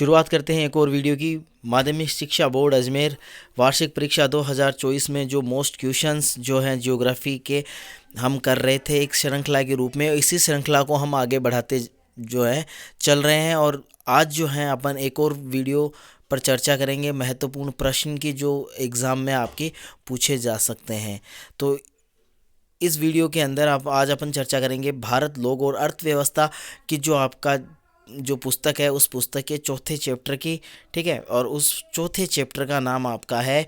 शुरुआत करते हैं एक और वीडियो की। माध्यमिक शिक्षा बोर्ड अजमेर वार्षिक परीक्षा 2024 में जो मोस्ट क्वेश्चंस जो हैं ज्योग्राफी के हम कर रहे थे एक श्रृंखला के रूप में, इसी श्रृंखला को हम आगे बढ़ाते जो है चल रहे हैं। और आज जो है अपन एक और वीडियो पर चर्चा करेंगे महत्वपूर्ण प्रश्न की जो एग्ज़ाम में आपके पूछे जा सकते हैं। तो इस वीडियो के अंदर आप आज अपन चर्चा करेंगे भारत लोग और अर्थव्यवस्था की जो आपका जो पुस्तक है उस पुस्तक के चौथे चैप्टर की, ठीक है। और उस चौथे चैप्टर का नाम आपका है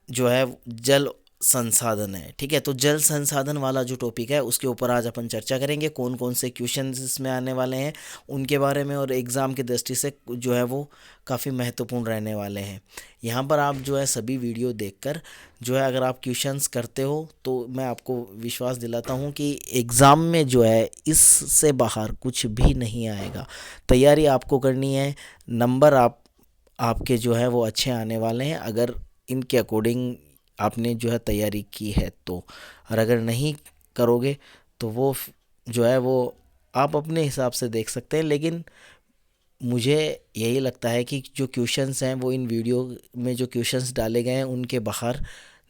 जो है जल संसाधन है, ठीक है। तो जल संसाधन वाला जो टॉपिक है उसके ऊपर आज अपन चर्चा करेंगे, कौन कौन से क्वेश्चन इसमें आने वाले हैं उनके बारे में, और एग्ज़ाम की दृष्टि से जो है वो काफ़ी महत्वपूर्ण रहने वाले हैं। यहाँ पर आप जो है सभी वीडियो देखकर जो है अगर आप क्वेश्चंस करते हो तो मैं आपको विश्वास दिलाता हूँ कि एग्ज़ाम में जो है इससे बाहर कुछ भी नहीं आएगा। तैयारी आपको करनी है, नंबर आपके जो है वो अच्छे आने वाले हैं अगर इनके अकॉर्डिंग आपने जो है तैयारी की है तो। और अगर नहीं करोगे तो वो जो है वो आप अपने हिसाब से देख सकते हैं, लेकिन मुझे यही लगता है कि जो क्वेश्चंस हैं वो इन वीडियो में जो क्वेश्चंस डाले गए हैं उनके बाहर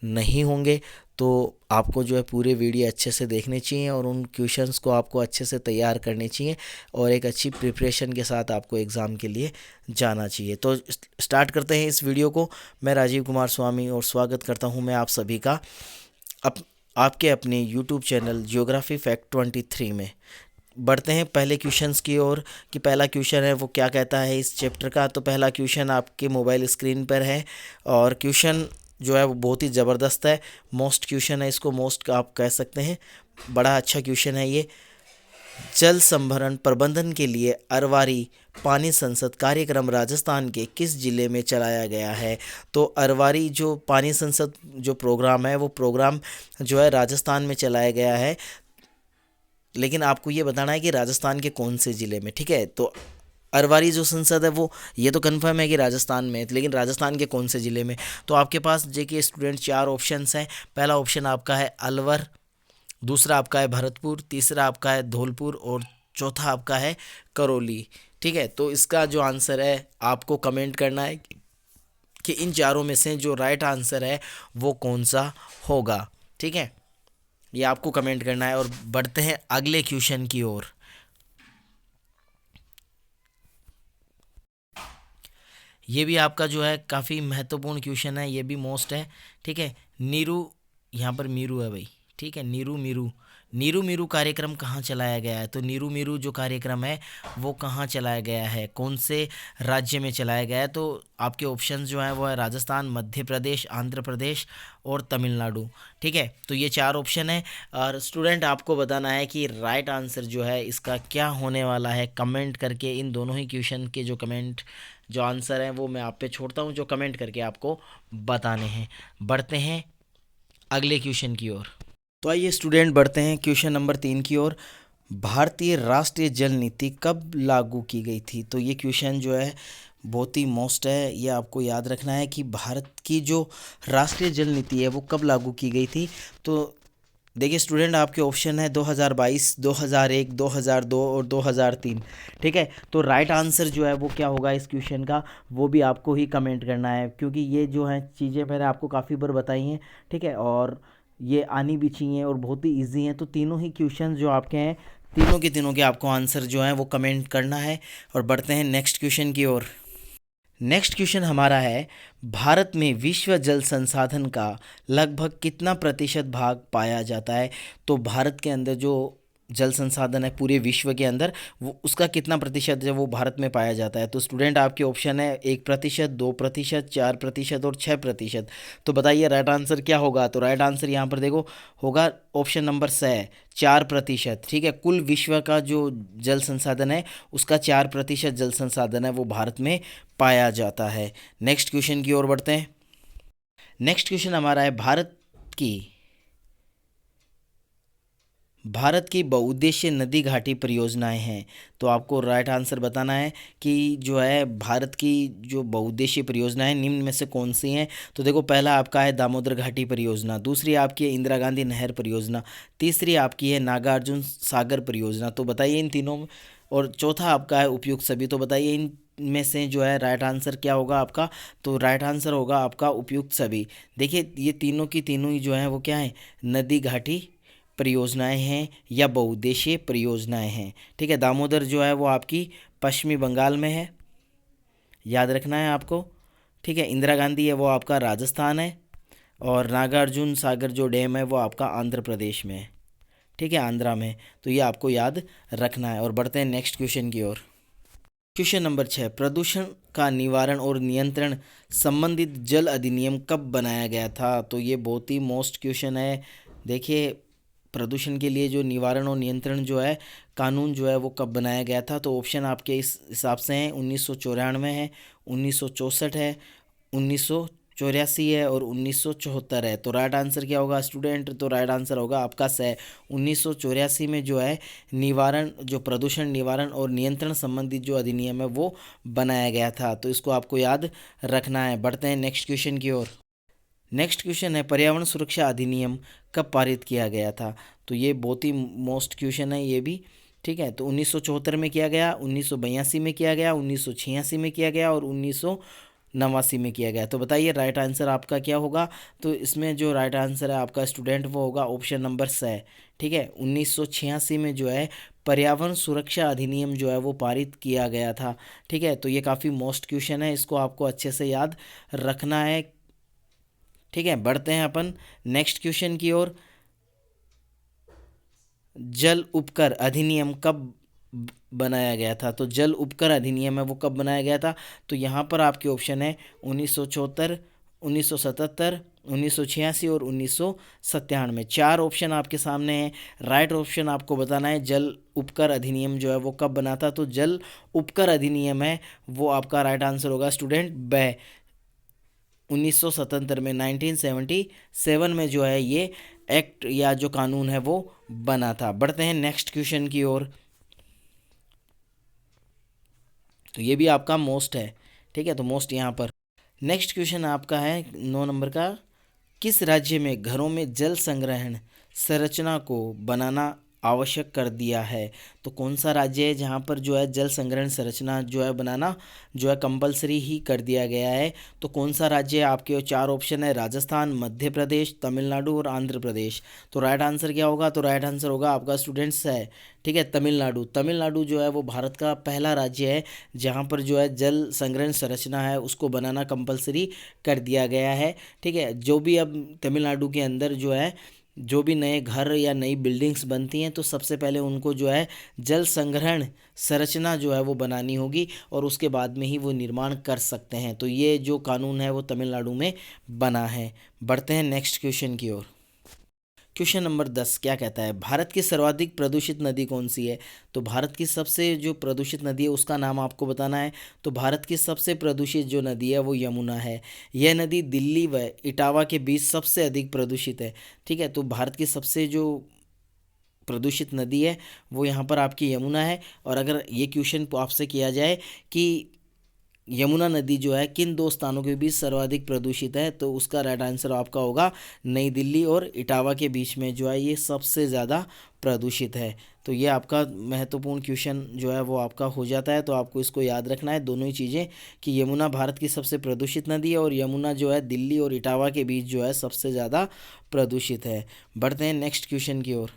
नहीं होंगे। तो आपको जो है पूरे वीडियो अच्छे से देखने चाहिए और उन क्वेश्चंस को आपको अच्छे से तैयार करने चाहिए और एक अच्छी प्रिपरेशन के साथ आपको एग्ज़ाम के लिए जाना चाहिए। तो स्टार्ट करते हैं इस वीडियो को। मैं राजीव कुमार स्वामी और स्वागत करता हूं मैं आप सभी का आपके अपने यूट्यूब चैनल ज्योग्राफी फैक्ट 23 में। बढ़ते हैं पहले क्वेश्चंस की ओर कि पहला क्वेश्चन है वो क्या कहता है इस चैप्टर का। तो पहला क्वेश्चन आपके मोबाइल स्क्रीन पर है और क्वेश्चन जो है वो बहुत ही ज़बरदस्त है, मोस्ट क्वेश्चन है, इसको मोस्ट आप कह सकते हैं। बड़ा अच्छा क्वेश्चन है ये। जल संभरण प्रबंधन के लिए अरवारी पानी संसद कार्यक्रम राजस्थान के किस जिले में चलाया गया है। तो अरवारी जो पानी संसद जो प्रोग्राम है वो प्रोग्राम जो है राजस्थान में चलाया गया है, लेकिन आपको ये बताना है कि राजस्थान के कौन से ज़िले में, ठीक है। तो अरवारी जो संसद है वो ये तो कंफर्म है कि राजस्थान में, लेकिन राजस्थान के कौन से ज़िले में। तो आपके पास जेके स्टूडेंट 4 ऑप्शंस हैं। पहला ऑप्शन आपका है अलवर, दूसरा आपका है भरतपुर, तीसरा आपका है धौलपुर और चौथा आपका है करौली, ठीक है। तो इसका जो आंसर है आपको कमेंट करना है कि इन चारों में से जो राइट आंसर है वो कौन सा होगा, ठीक है। ये आपको कमेंट करना है। और बढ़ते हैं अगले क्वेश्चन की ओर। ये भी आपका जो है काफ़ी महत्वपूर्ण क्वेश्चन है, ये भी मोस्ट है, ठीक है। नीरू, यहाँ पर मीरू है भाई, ठीक है। नीरू मीरू कार्यक्रम कहाँ चलाया गया है। तो नीरू मीरू जो कार्यक्रम है वो कहाँ चलाया गया है, कौन से राज्य में चलाया गया है। तो आपके ऑप्शंस जो हैं वो है राजस्थान, मध्य प्रदेश, आंध्र प्रदेश और तमिलनाडु, ठीक है। तो ये 4 ऑप्शन है और स्टूडेंट आपको बताना है कि राइट आंसर जो है इसका क्या होने वाला है। कमेंट करके इन दोनों ही क्वेश्चन के जो आंसर हैं वो मैं आप पे छोड़ता हूँ, जो कमेंट करके आपको बताने हैं। बढ़ते हैं अगले क्वेश्चन की ओर। तो आइए स्टूडेंट बढ़ते हैं क्वेश्चन नंबर 3 की ओर। भारतीय राष्ट्रीय जल नीति कब लागू की गई थी। तो ये क्वेश्चन जो है बहुत ही मोस्ट है, ये आपको याद रखना है कि भारत की जो राष्ट्रीय जल नीति है वो कब लागू की गई थी। तो देखिए स्टूडेंट आपके ऑप्शन है 2022, 2001, 2002 और 2003, ठीक है। तो राइट आंसर जो है वो क्या होगा इस क्वेश्चन का वो भी आपको ही कमेंट करना है, क्योंकि ये जो है चीज़ें मैंने आपको काफ़ी बार बताई हैं, ठीक है। और ये आनी भी चाहिए और बहुत ही ईजी हैं। तो तीनों ही क्वेश्चन जो आपके हैं तीनों के आपको आंसर जो है वो कमेंट करना है। और बढ़ते हैं नेक्स्ट क्वेश्चन की ओर। नेक्स्ट क्वेश्चन हमारा है भारत में विश्व जल संसाधन का लगभग कितना प्रतिशत भाग पाया जाता है। तो भारत के अंदर जो जल संसाधन है पूरे विश्व के अंदर वो उसका कितना प्रतिशत है वो भारत में पाया जाता है। तो स्टूडेंट आपके ऑप्शन है 1%, 2%, 4% और 6%। तो बताइए राइट आंसर क्या होगा। तो राइट आंसर यहाँ पर देखो होगा ऑप्शन नंबर 4%, ठीक है। कुल विश्व का जो जल संसाधन है उसका 4% जल संसाधन है वो भारत में पाया जाता है। नेक्स्ट क्वेश्चन की ओर बढ़ते हैं। नेक्स्ट क्वेश्चन हमारा है भारत की बहुउद्देशीय नदी घाटी परियोजनाएं हैं। तो आपको राइट आंसर बताना है कि जो है भारत की जो बहुउद्देशीय परियोजनाएं निम्न में से कौन सी हैं। तो देखो पहला आपका है दामोदर घाटी परियोजना, दूसरी आपकी है इंदिरा गांधी नहर परियोजना, तीसरी आपकी है नागार्जुन सागर परियोजना। तो बताइए इन तीनों और चौथा आपका है उपयुक्त सभी। तो बताइए इन में से जो है राइट आंसर क्या होगा आपका? तो राइट आंसर होगा आपका उपयुक्त सभी। देखिए ये तीनों की तीनों ही जो हैं वो क्या है, नदी घाटी परियोजनाएं हैं या बहुउद्देशीय परियोजनाएं हैं। ठीक है, दामोदर जो है वो आपकी पश्चिमी बंगाल में है, याद रखना है आपको। ठीक है, इंदिरा गांधी है वो आपका राजस्थान है, और नागार्जुन सागर जो डैम है वो आपका आंध्र प्रदेश में है। ठीक है, आंध्रा में। तो ये आपको याद रखना है। और बढ़ते हैं नेक्स्ट क्वेश्चन की ओर। क्वेश्चन नंबर 6, प्रदूषण का निवारण और नियंत्रण संबंधित जल अधिनियम कब बनाया गया था? तो ये बहुत ही मोस्ट क्वेश्चन है। देखिए प्रदूषण के लिए जो निवारण और नियंत्रण जो है कानून जो है वो कब बनाया गया था? तो ऑप्शन आपके इस हिसाब से हैं, 1994 है, 1964 है, 1984 है और 1974 है। तो राइट आंसर क्या होगा स्टूडेंट? तो राइट आंसर होगा आपका 1984 में जो है निवारण, जो प्रदूषण निवारण और नियंत्रण संबंधित जो अधिनियम है वो बनाया गया था। तो इसको आपको याद रखना है। बढ़ते हैं नेक्स्ट क्वेश्चन की ओर। नेक्स्ट क्वेश्चन है, पर्यावरण सुरक्षा अधिनियम कब पारित किया गया था? तो ये बहुत ही मोस्ट क्वेश्चन है ये भी। ठीक है, तो 1974 में किया गया, 1982 में किया गया, 1986 में किया गया और 1989 में किया गया। तो बताइए राइट आंसर आपका क्या होगा? तो इसमें जो राइट आंसर है आपका स्टूडेंट वो होगा ऑप्शन नंबर स। ठीक है, 1986 में जो है पर्यावरण सुरक्षा अधिनियम जो है वो पारित किया गया था। ठीक है, तो ये काफ़ी मोस्ट क्वेश्चन है, इसको आपको अच्छे से याद रखना है। ठीक है, बढ़ते हैं अपन नेक्स्ट क्वेश्चन की ओर। जल उपकर अधिनियम कब बनाया गया था? तो जल उपकर अधिनियम है वो कब बनाया गया था? तो यहाँ पर आपके ऑप्शन है 1974, 1977, 1986 और 1997। चार ऑप्शन आपके सामने हैं। राइट ऑप्शन आपको बताना है जल उपकर अधिनियम जो है वो कब बना था। तो जल उपकर अधिनियम है वो आपका राइट आंसर होगा स्टूडेंट ब 1977 में, 1977 में जो है ये एक्ट या जो कानून है वो बना था। बढ़ते हैं नेक्स्ट क्वेश्चन की ओर। तो ये भी आपका मोस्ट है। ठीक है, तो मोस्ट यहाँ पर। नेक्स्ट क्वेश्चन आपका है 9 नंबर का, किस राज्य में घरों में जल संग्रहण संरचना को बनाना आवश्यक कर दिया है? तो कौन सा राज्य है जहाँ पर जो है जल संग्रहण संरचना जो है बनाना जो है कंपलसरी ही कर दिया गया है? तो कौन सा राज्य है? आपके चार ऑप्शन है, राजस्थान, मध्य प्रदेश, तमिलनाडु और आंध्र प्रदेश। तो राइट आंसर क्या होगा? तो राइट आंसर होगा आपका स्टूडेंट्स है, ठीक है, तमिलनाडु। तमिलनाडु जो है वो भारत का पहला राज्य है जहाँ पर जो है जल संग्रहण संरचना है उसको बनाना कंपलसरी कर दिया गया है। ठीक है, जो भी अब तमिलनाडु के अंदर जो है जो भी नए घर या नई बिल्डिंग्स बनती हैं तो सबसे पहले उनको जो है जल संग्रहण संरचना जो है वो बनानी होगी और उसके बाद में ही वो निर्माण कर सकते हैं। तो ये जो कानून है वो तमिलनाडु में बना है। बढ़ते हैं नेक्स्ट क्वेश्चन की ओर। क्वेश्चन नंबर 10 क्या कहता है, भारत की सर्वाधिक प्रदूषित नदी कौन सी है? तो भारत की सबसे जो प्रदूषित नदी है उसका नाम आपको बताना है। तो भारत की सबसे प्रदूषित जो नदी है वो यमुना है। यह नदी दिल्ली व इटावा के बीच सबसे अधिक प्रदूषित है। ठीक है, तो भारत की सबसे जो प्रदूषित नदी है वो यहाँ पर आपकी यमुना है। और अगर ये क्वेश्चन आपसे किया जाए कि यमुना नदी जो है किन दो स्थानों के बीच सर्वाधिक प्रदूषित है, तो उसका राइट आंसर आपका होगा नई दिल्ली और इटावा के बीच में जो है ये सबसे ज़्यादा प्रदूषित है। तो ये आपका महत्वपूर्ण क्वेश्चन जो है वो आपका हो जाता है। तो आपको इसको याद रखना है दोनों ही चीज़ें, कि यमुना भारत की सबसे प्रदूषित नदी है और यमुना जो है दिल्ली और इटावा के बीच जो है सबसे ज़्यादा प्रदूषित है। बढ़ते हैं नेक्स्ट क्वेश्चन की ओर।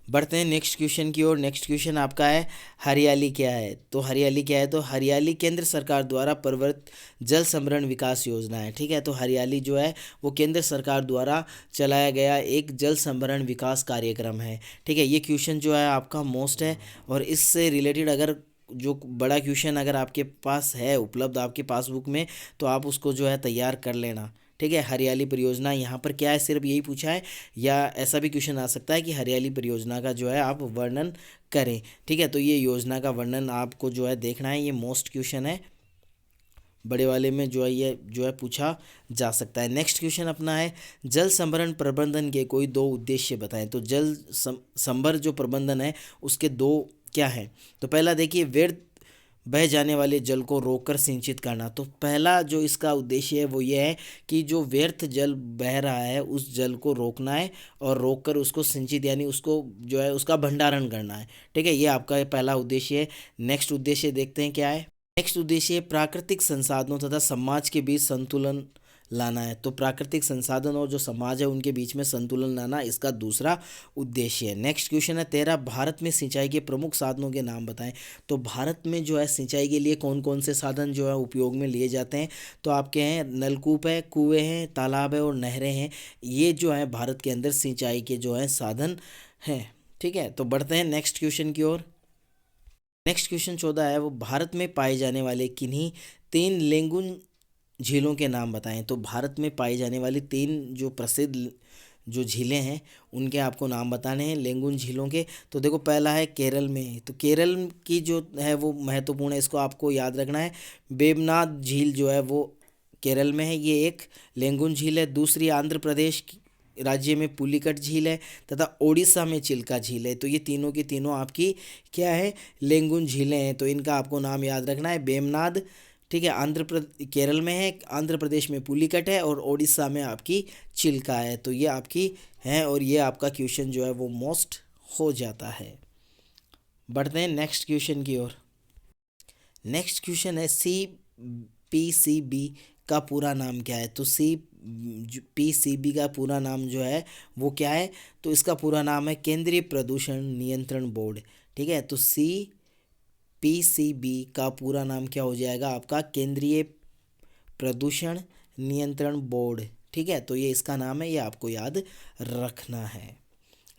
बढ़ते हैं नेक्स्ट क्वेश्चन की ओर। नेक्स्ट क्वेश्चन आपका है, हरियाली क्या है? तो हरियाली क्या है? तो हरियाली केंद्र सरकार द्वारा प्रवर्तित जल संभरण विकास योजना है। ठीक है, तो हरियाली जो है वो केंद्र सरकार द्वारा चलाया गया एक जल संभरण विकास कार्यक्रम है। ठीक है, ये क्वेश्चन जो है आपका मोस्ट है और इससे रिलेटेड अगर जो बड़ा क्वेश्चन अगर आपके पास है उपलब्ध आपके पासबुक में तो आप उसको जो है तैयार कर लेना। ठीक है, हरियाली परियोजना यहाँ पर क्या है, सिर्फ यही पूछा है, या ऐसा भी क्वेश्चन आ सकता है कि हरियाली परियोजना का जो है आप वर्णन करें। ठीक है, तो ये योजना का वर्णन आपको जो है देखना है, ये मोस्ट क्वेश्चन है, बड़े वाले में जो है ये जो है पूछा जा सकता है। नेक्स्ट क्वेश्चन अपना है, जल संभरण प्रबंधन के कोई दो उद्देश्य बताएं। तो जल संभर जो प्रबंधन है उसके दो क्या है? तो पहला देखिए, व्यर्थ बह जाने वाले जल को रोककर सिंचित करना। तो पहला जो इसका उद्देश्य है वो ये है कि जो व्यर्थ जल बह रहा है उस जल को रोकना है और रोककर उसको सिंचित यानी उसको जो है उसका भंडारण करना है। ठीक है, ये आपका पहला उद्देश्य है। नेक्स्ट उद्देश्य देखते हैं क्या है। नेक्स्ट उद्देश्य है प्राकृतिक संसाधनों तथा समाज के बीच संतुलन लाना है। तो प्राकृतिक संसाधन और जो समाज है उनके बीच में संतुलन लाना इसका दूसरा उद्देश्य है। नेक्स्ट क्वेश्चन है 13, भारत में सिंचाई के प्रमुख साधनों के नाम बताएं। तो भारत में जो है सिंचाई के लिए कौन कौन से साधन जो है उपयोग में लिए जाते हैं। तो आपके हैं नलकूप है, कुएँ हैं, तालाब है और नहरें हैं। ये जो है भारत के अंदर सिंचाई के जो है साधन हैं। ठीक है, तो बढ़ते हैं नेक्स्ट क्वेश्चन की ओर। नेक्स्ट क्वेश्चन 14 है, वो भारत में पाए जाने वाले किन्हीं 3 लेंगुन झीलों के नाम बताएं। तो भारत में पाई जाने वाली 3 जो प्रसिद्ध जो झीलें हैं उनके आपको नाम बताने हैं लेंगुन झीलों के। तो देखो पहला है केरल में। तो केरल की जो है वो महत्वपूर्ण है, इसको आपको याद रखना है। वेबनाड झील जो है वो केरल में है, ये एक लेंगुन झील है। दूसरी आंध्र प्रदेश राज्य में पुलिकट झील है तथा ओडिशा में चिल्का झील है। तो ये तीनों की तीनों आपकी क्या है, लेंगुन झीलें हैं। तो इनका आपको नाम याद रखना है, वेबनाड, ठीक है, केरल में है, आंध्र प्रदेश में पुलिकट है और ओडिशा में आपकी चिल्का है। तो ये आपकी हैं और ये आपका क्वेश्चन जो है वो मोस्ट हो जाता है। बढ़ते हैं नेक्स्ट क्वेश्चन की ओर। नेक्स्ट क्वेश्चन है CPCB का पूरा नाम क्या है। तो CPCB का पूरा नाम जो है वो क्या है। तो इसका पूरा नाम है केंद्रीय प्रदूषण नियंत्रण बोर्ड। ठीक है, तो CPCB का पूरा नाम क्या हो जाएगा आपका, केंद्रीय प्रदूषण नियंत्रण बोर्ड। ठीक है, तो ये इसका नाम है, ये आपको याद रखना है।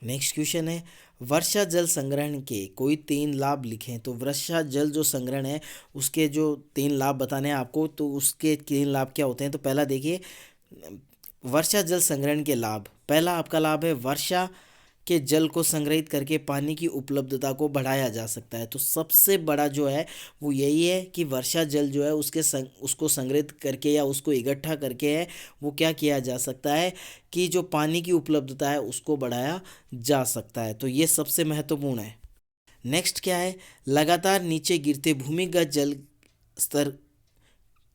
नेक्स्ट क्वेश्चन है वर्षा जल संग्रहण के कोई 3 लाभ लिखें। तो वर्षा जल जो संग्रहण है उसके जो 3 लाभ बताने हैं आपको। तो उसके 3 लाभ क्या होते हैं। तो पहला देखिए, वर्षा जल संग्रहण के लाभ। पहला आपका लाभ है वर्षा के जल को संग्रहित करके पानी की उपलब्धता को बढ़ाया जा सकता है। तो सबसे बड़ा जो है वो यही है कि वर्षा जल जो है उसको संग्रहित करके या उसको इकट्ठा करके है वो क्या किया जा सकता है कि जो पानी की उपलब्धता है उसको बढ़ाया जा सकता है। तो ये सबसे महत्वपूर्ण है। नेक्स्ट क्या है, लगातार नीचे गिरते भूमिगत जल स्तर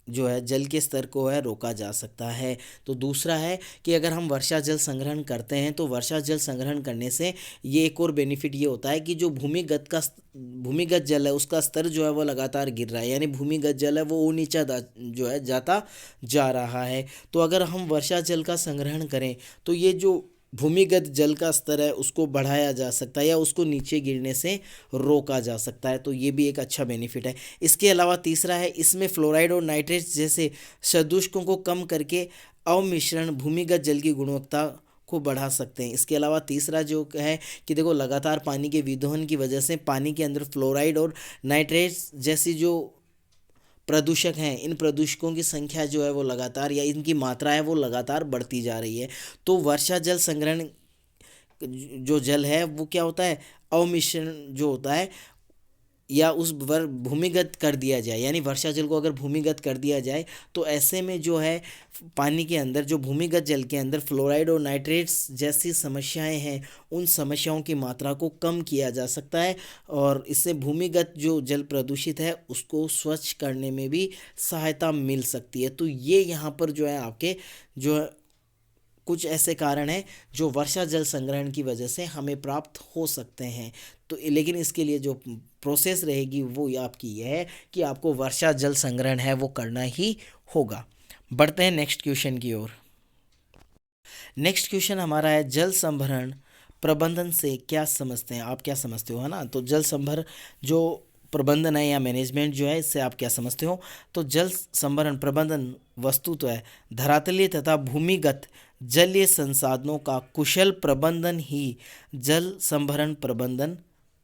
जो है जल के स्तर को है रोका जा सकता है। तो दूसरा है कि अगर हम वर्षा जल संग्रहण करते हैं तो वर्षा जल संग्रहण करने से ये एक और बेनिफिट ये होता है कि जो भूमिगत जल है उसका स्तर जो है वो लगातार गिर रहा है, यानी भूमिगत जल है वो नीचा जो है जाता जा रहा है। तो अगर हम वर्षा जल का संग्रहण करें तो ये जो भूमिगत जल का स्तर है उसको बढ़ाया जा सकता है या उसको नीचे गिरने से रोका जा सकता है। तो ये भी एक अच्छा बेनिफिट है। इसके अलावा तीसरा है, इसमें फ्लोराइड और नाइट्रेट्स जैसे सदूषकों को कम करके अवमिश्रण भूमिगत जल की गुणवत्ता को बढ़ा सकते हैं। इसके अलावा तीसरा जो है कि देखो लगातार पानी के विदोहन की वजह से पानी के अंदर फ्लोराइड और नाइट्रेट्स जैसी जो प्रदूषक हैं, इन प्रदूषकों की संख्या जो है वो लगातार या इनकी मात्रा है वो लगातार बढ़ती जा रही है। तो वर्षा जल संग्रहण जो जल है वो क्या होता है, अवमिश्रण जो होता है या उस भूमिगत कर दिया जाए, यानी वर्षा जल को अगर भूमिगत कर दिया जाए तो ऐसे में जो है पानी के अंदर जो भूमिगत जल के अंदर फ्लोराइड और नाइट्रेट्स जैसी समस्याएं हैं उन समस्याओं की मात्रा को कम किया जा सकता है और इससे भूमिगत जो जल प्रदूषित है उसको स्वच्छ करने में भी सहायता मिल सकती है। तो ये यहाँ पर जो है आपके जो कुछ ऐसे कारण हैं जो वर्षा जल संग्रहण की वजह से हमें प्राप्त हो सकते हैं। तो लेकिन इसके लिए जो प्रोसेस रहेगी वो आपकी यह है कि आपको वर्षा जल संग्रहण है वो करना ही होगा। बढ़ते हैं नेक्स्ट क्वेश्चन की ओर। नेक्स्ट क्वेश्चन हमारा है जल संभरण प्रबंधन से क्या समझते हैं, आप क्या समझते हो, है ना। तो जल संभर जो प्रबंधन है या मैनेजमेंट जो है इससे आप क्या समझते हो। तो जल संभरण प्रबंधन वस्तु तो है धरातलीय तथा भूमिगत जलीय संसाधनों का कुशल प्रबंधन ही जल संभरण प्रबंधन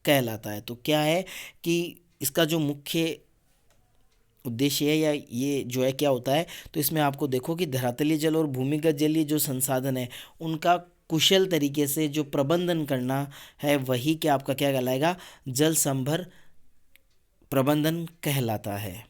कहलाता है। तो क्या है कि इसका जो मुख्य उद्देश्य है या ये जो है क्या होता है। तो इसमें आपको देखो कि धरातलीय जल और भूमिगत जलीय जो संसाधन है उनका कुशल तरीके से जो प्रबंधन करना है वही क्या आपका क्या कहलाएगा, जल संभर प्रबंधन कहलाता है।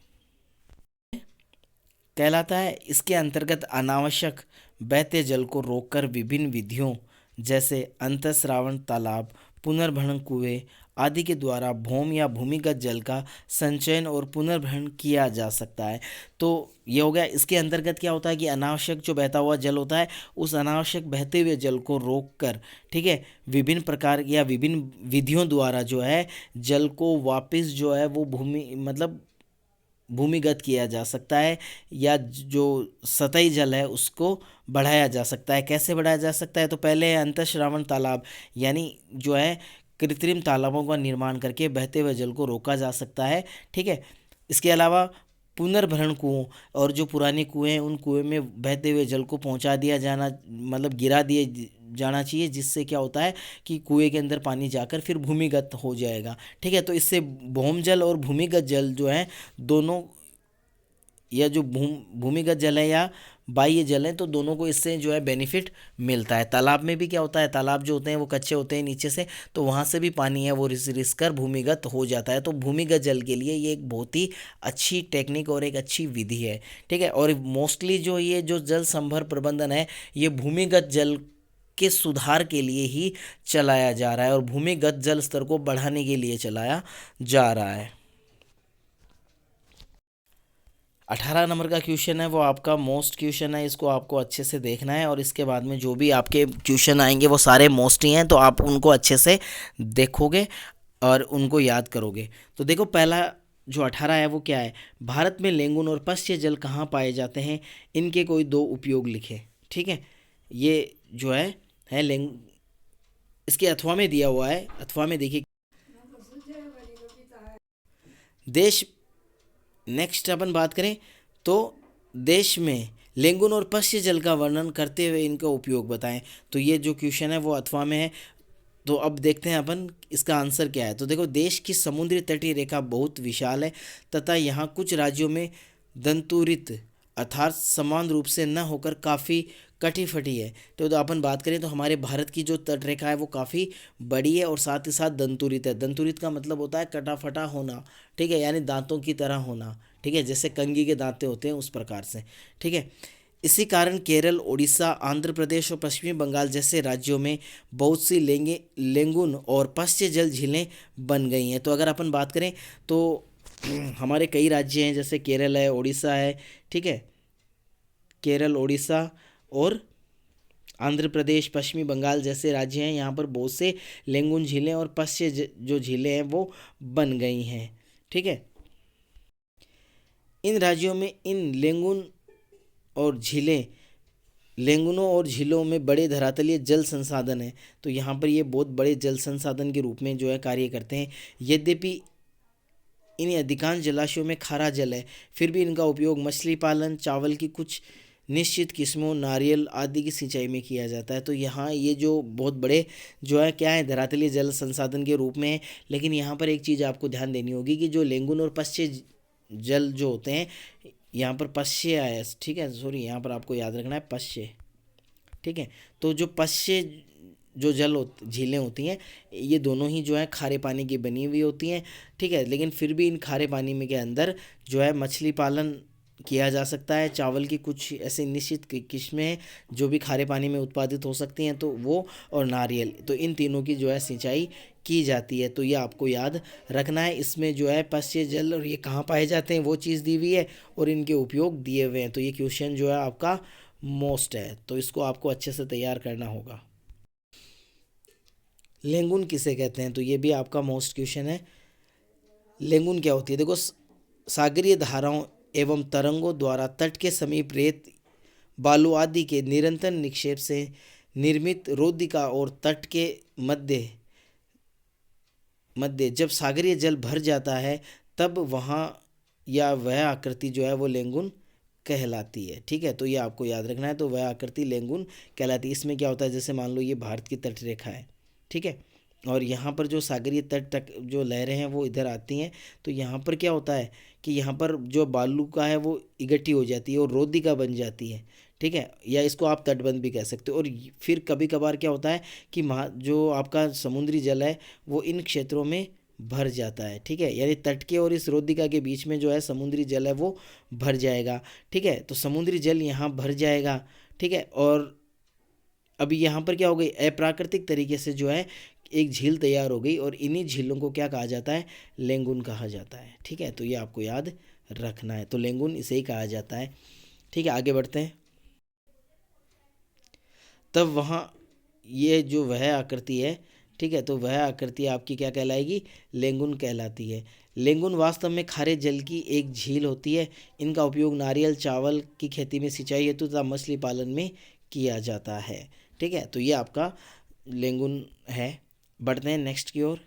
इसके अंतर्गत अनावश्यक बहते जल को रोककर विभिन्न विधियों जैसे अंतःस्रावण तालाब, पुनर्भरण कुएं आदि के द्वारा भौम या भूमिगत जल का संचयन और पुनर्भरण किया जा सकता है। तो ये हो गया। इसके अंतर्गत क्या होता है कि अनावश्यक जो बहता हुआ जल होता है, उस अनावश्यक बहते हुए जल को रोक कर, ठीक है, विभिन्न प्रकार या विभिन्न विधियों द्वारा जो है जल को वापस जो है वो भूमि मतलब भूमिगत किया जा सकता है, या जो सतही जल है उसको बढ़ाया जा सकता है। कैसे बढ़ाया जा सकता है? तो पहले है अंतःस्रावण तालाब, यानी जो है कृत्रिम तालाबों का निर्माण करके बहते हुए जल को रोका जा सकता है, ठीक है। इसके अलावा पुनर्भरण कुओं, और जो पुराने कुएं हैं उन कुएं में बहते हुए जल को पहुंचा दिया जाना, मतलब गिरा दिए जाना चाहिए, जिससे क्या होता है कि कुएं के अंदर पानी जाकर फिर भूमिगत हो जाएगा, ठीक है। तो इससे भौम जल और भूमिगत जल जो है दोनों, या जो भूमिगत जल है या बाह्य जल है, तो दोनों को इससे जो है बेनिफिट मिलता है। तालाब में भी क्या होता है, तालाब जो होते हैं वो कच्चे होते हैं नीचे से, तो वहाँ से भी पानी है वो रिस रिस कर भूमिगत हो जाता है। तो भूमिगत जल के लिए ये एक बहुत ही अच्छी टेक्निक और एक अच्छी विधि है, ठीक है। और मोस्टली जो ये जो जल संभर प्रबंधन है, ये भूमिगत जल के सुधार के लिए ही चलाया जा रहा है और भूमिगत जल स्तर को बढ़ाने के लिए चलाया जा रहा है। 18 नंबर का क्वेश्चन है वो आपका मोस्ट क्वेश्चन है, इसको आपको अच्छे से देखना है, और इसके बाद में जो भी आपके क्वेश्चन आएंगे वो सारे मोस्ट ही हैं, तो आप उनको अच्छे से देखोगे और उनको याद करोगे। तो देखो पहला जो 18 है वो क्या है, भारत में लेंगुन और पश्य जल कहाँ पाए जाते हैं, इनके कोई दो उपयोग लिखे, ठीक है। ये जो है लेंग इसके अथवा में दिया हुआ है, अथवा में देखिए देश। नेक्स्ट अपन बात करें तो देश में लेंगुन और पश्य जल का वर्णन करते हुए इनका उपयोग बताएं। तो ये जो क्वेश्चन है वो अथवा में है। तो अब देखते हैं अपन इसका आंसर क्या है। तो देखो, देश की समुद्री तटीय रेखा बहुत विशाल है तथा यहाँ कुछ राज्यों में दंतुरित अर्थात समान रूप से न होकर काफ़ी कटी फटी है। तो अपन बात करें तो हमारे भारत की जो तट रेखा है वो काफ़ी बड़ी है और साथ ही साथ दंतुरित है। दंतुरित का मतलब होता है कटा फटा होना, ठीक है, यानी दांतों की तरह होना, ठीक है, जैसे कंघी के दांते होते हैं उस प्रकार से, ठीक है। इसी कारण केरल, उड़ीसा, आंध्र प्रदेश और पश्चिमी बंगाल जैसे राज्यों में बहुत सी लेंगुन और पश्य जल झीलें बन गई हैं। तो अगर अपन बात करें तो हमारे कई राज्य हैं, जैसे केरल है, उड़ीसा है, ठीक है, केरल, उड़ीसा और आंध्र प्रदेश, पश्चिमी बंगाल जैसे राज्य हैं, यहाँ पर बहुत से लेंगुन झीलें और पश्य जो झीलें हैं वो बन गई हैं, ठीक है। इन राज्यों में इन और झीलें लेंगुनों और झीलों में बड़े धरातलीय जल संसाधन हैं। तो यहाँ पर ये बहुत बड़े जल संसाधन के रूप में जो है कार्य करते हैं। यद्यपि इन अधिकांश जलाशयों में खारा जल है, फिर भी इनका उपयोग मछली पालन, चावल की कुछ निश्चित किस्मों, नारियल आदि की सिंचाई में किया जाता है। तो यहाँ ये जो बहुत बड़े जो है क्या है, धरातलीय जल संसाधन के रूप में है। लेकिन यहाँ पर एक चीज़ आपको ध्यान देनी होगी कि जो लेंगुन और पश्य जल जो होते हैं, यहाँ पर पश्य आया, ठीक है, सॉरी, यहाँ पर आपको याद रखना है पश्य, ठीक है। तो जो पश्य जो झीलें होती हैं, ये दोनों ही जो है खारे पानी की बनी हुई होती हैं, ठीक है। लेकिन फिर भी इन खारे पानी में के अंदर जो है मछली पालन किया जा सकता है, चावल की कुछ ऐसे निश्चित किस्में हैं जो भी खारे पानी में उत्पादित हो सकती हैं, तो वो, और नारियल, तो इन तीनों की जो है सिंचाई की जाती है। तो ये आपको याद रखना है। इसमें जो है पश्य जल और ये कहाँ पाए जाते हैं वो चीज़ दी हुई है और इनके उपयोग दिए हुए हैं। तो ये क्वेश्चन जो है आपका मोस्ट है, तो इसको आपको अच्छे से तैयार करना होगा। लेंगुन किसे कहते हैं, तो ये भी आपका मोस्ट क्वेश्चन है। लेंगुन क्या होती है? देखो, सागरीय धाराओं एवं तरंगों द्वारा तट के समीप रेत, बालू आदि के निरंतर निक्षेप से निर्मित रोधिका और तट के मध्य मध्य जब सागरीय जल भर जाता है तब वहाँ या वह आकृति जो है वो लेंगुन कहलाती है, ठीक है। तो ये आपको याद रखना है। तो वह आकृति लेंगुन कहलाती है। इसमें क्या होता है, जैसे मान लो ये भारत की तट रेखा है, ठीक है, और यहाँ पर जो सागरीय तट तक जो लहरें हैं वो इधर आती हैं, तो यहाँ पर क्या होता है कि यहाँ पर जो बालू का है वो इकट्ठी हो जाती है और रोधिका बन जाती है, ठीक है, या इसको आप तटबंध भी कह सकते हो। और फिर कभी कभार क्या होता है कि जो आपका समुद्री जल है वो इन क्षेत्रों में भर जाता है, ठीक है, यानी तट के और इस रोधिका के बीच में जो है समुद्री जल है वो भर जाएगा, ठीक है। तो समुद्री जल यहाँ भर जाएगा, ठीक है। और अभी यहाँ पर क्या हो गई, अप्राकृतिक तरीके से जो है एक झील तैयार हो गई और इन्हीं झीलों को क्या कहा जाता है, लेंगुन कहा जाता है। ठीक है, तो ये आपको याद रखना है, तो लेंगुन इसे ही कहा जाता है। ठीक है, आगे बढ़ते हैं। तब वहाँ ये जो वह आकृति है, ठीक है, तो वह आकृति आपकी क्या कहलाएगी, लेंगुन कहलाती है। लेंगुन वास्तव में खारे जल की एक झील होती है। इनका उपयोग नारियल चावल की खेती में, सिंचाई हेतु तथा मछली पालन में किया जाता है। ठीक है, तो ये आपका लेंगुन है। बढ़ते हैं नेक्स्ट की ओर।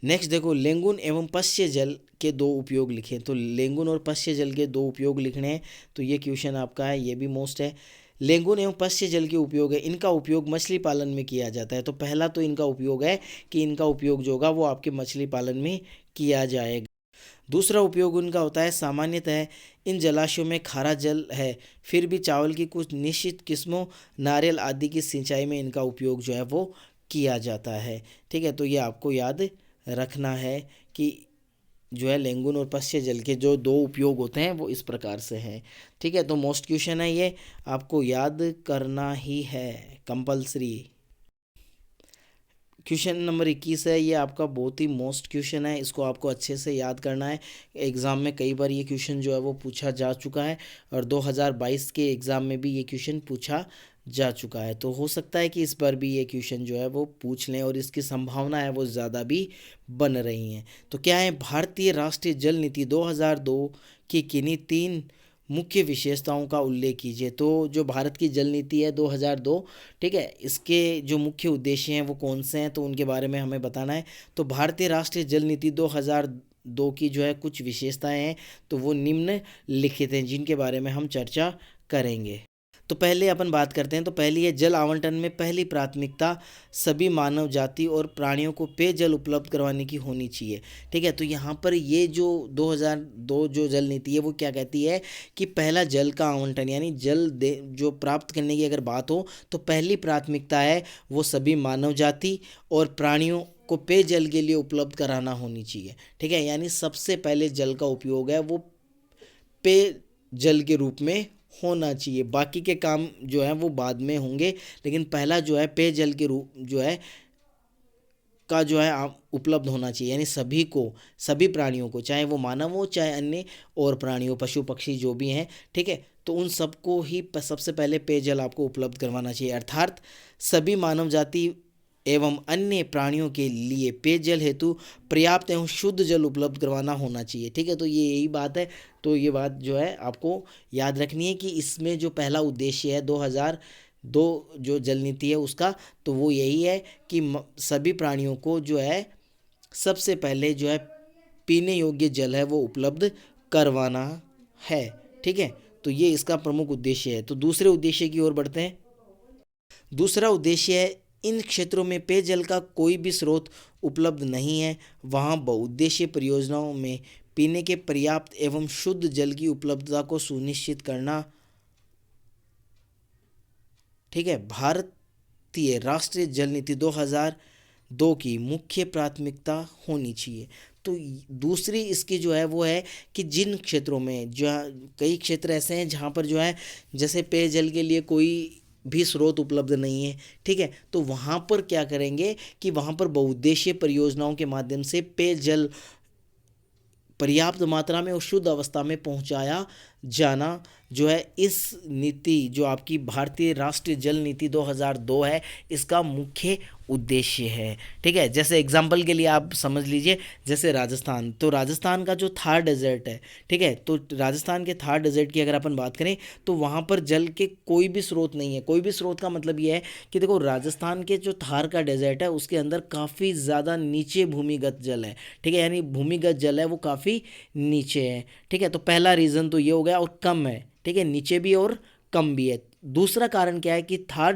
नेक्स्ट देखो, लेंगुन एवं पश्य जल के दो उपयोग लिखे। तो लेंगुन और पश्य जल के दो उपयोग लिखने हैं, तो ये क्वेश्चन आपका है, ये भी मोस्ट है। लेंगुन एवं पश्य जल के उपयोग है, इनका उपयोग मछली पालन में किया जाता है। तो पहला तो इनका उपयोग है कि इनका उपयोग जो होगा वो आपके मछली पालन में किया जाएगा। दूसरा उपयोग उनका होता है, सामान्यतः इन जलाशयों में खारा जल है, फिर भी चावल की कुछ निश्चित किस्मों, नारियल आदि की सिंचाई में इनका उपयोग जो है वो किया जाता है। ठीक है, तो ये आपको याद रखना है कि जो है लेंगुन और पश्य जल के जो दो उपयोग होते हैं वो इस प्रकार से हैं। ठीक है, तो मोस्ट क्वेश्चन है, ये आपको याद करना ही है, कंपलसरी। क्वेश्चन नंबर 21 है, ये आपका बहुत ही मोस्ट क्वेश्चन है, इसको आपको अच्छे से याद करना है। एग्ज़ाम में कई बार ये क्वेश्चन जो है वो पूछा जा चुका है और 2022 के एग्ज़ाम में भी ये क्वेश्चन पूछा जा चुका है। तो हो सकता है कि इस बार भी ये क्वेश्चन जो है वो पूछ लें और इसकी संभावना है वो ज़्यादा भी बन रही हैं। तो क्या है, भारतीय राष्ट्रीय जल नीति 2002 की किन्हीं 3 मुख्य विशेषताओं का उल्लेख कीजिए। तो जो भारत की जल नीति है 2002, ठीक है, इसके जो मुख्य उद्देश्य हैं वो कौन से हैं, तो उनके बारे में हमें बताना है। तो भारतीय राष्ट्रीय जल नीति 2002 की जो है कुछ विशेषताएं हैं, तो वो निम्नलिखित हैं, जिनके बारे में हम चर्चा करेंगे। तो पहले अपन बात करते हैं। तो पहली है, जल आवंटन में पहली प्राथमिकता सभी मानव जाति और प्राणियों को पेयजल उपलब्ध करवाने की होनी चाहिए। ठीक है, तो यहाँ पर ये जो 2002 जो जल नीति है वो क्या कहती है कि पहला जल का आवंटन, यानी जल दे जो प्राप्त करने की अगर बात हो तो पहली प्राथमिकता है वो सभी मानव जाति और प्राणियों को पेयजल के लिए उपलब्ध कराना होनी चाहिए। ठीक है, यानी सबसे पहले जल का उपयोग है वो पेयजल के रूप में होना चाहिए। बाकी के काम जो है वो बाद में होंगे, लेकिन पहला जो है पेयजल के रूप जो है का जो है उपलब्ध होना चाहिए, यानी सभी को, सभी प्राणियों को, चाहे वो मानव हो चाहे अन्य और प्राणियों, पशु पक्षी जो भी हैं। ठीक है, तो उन सबको ही सबसे पहले पेयजल आपको उपलब्ध करवाना चाहिए, अर्थात सभी मानव जाति एवं अन्य प्राणियों के लिए पेयजल हेतु पर्याप्त एवं शुद्ध जल उपलब्ध करवाना होना चाहिए। ठीक है, तो ये यही बात है। तो ये बात जो है आपको याद रखनी है कि इसमें जो पहला उद्देश्य है 2002 जो जल नीति है उसका, तो वो यही है कि सभी प्राणियों को जो है सबसे पहले जो है पीने योग्य जल है वो उपलब्ध करवाना है। ठीक है, तो ये इसका प्रमुख उद्देश्य है। तो दूसरे उद्देश्य की ओर बढ़ते हैं। दूसरा उद्देश्य है, इन क्षेत्रों में पेयजल का कोई भी स्रोत उपलब्ध नहीं है, वहाँ बहुउद्देशीय परियोजनाओं में पीने के पर्याप्त एवं शुद्ध जल की उपलब्धता को सुनिश्चित करना। ठीक है, भारतीय राष्ट्रीय जल नीति 2002 की मुख्य प्राथमिकता होनी चाहिए। तो दूसरी इसकी जो है वो है कि जिन क्षेत्रों में जो कई क्षेत्र ऐसे हैं जहाँ पर जो है जैसे पेयजल के लिए कोई भी स्रोत उपलब्ध नहीं है। ठीक है, तो वहाँ पर क्या करेंगे कि वहाँ पर बहुउद्देशीय परियोजनाओं के माध्यम से पेयजल पर्याप्त मात्रा में और शुद्ध अवस्था में पहुँचाया जाना जो है इस नीति, जो आपकी भारतीय राष्ट्रीय जल नीति 2002 है, इसका मुख्य उद्देश्य है। ठीक है, जैसे एग्जाम्पल के लिए आप समझ लीजिए, जैसे राजस्थान, तो राजस्थान का जो थार डेजर्ट है, ठीक है, तो राजस्थान के थार डेजर्ट की अगर अपन बात करें तो वहाँ पर जल के कोई भी स्रोत नहीं है। कोई भी स्रोत का मतलब ये है कि देखो राजस्थान के जो थार का डेजर्ट है उसके अंदर काफ़ी ज़्यादा नीचे भूमिगत जल है। ठीक है, यानी भूमिगत जल है वो काफ़ी नीचे है। ठीक है, तो पहला रीज़न तो ये हो गया, और कम है। ठीक है, नीचे भी और कम भी है। दूसरा कारण क्या है कि थार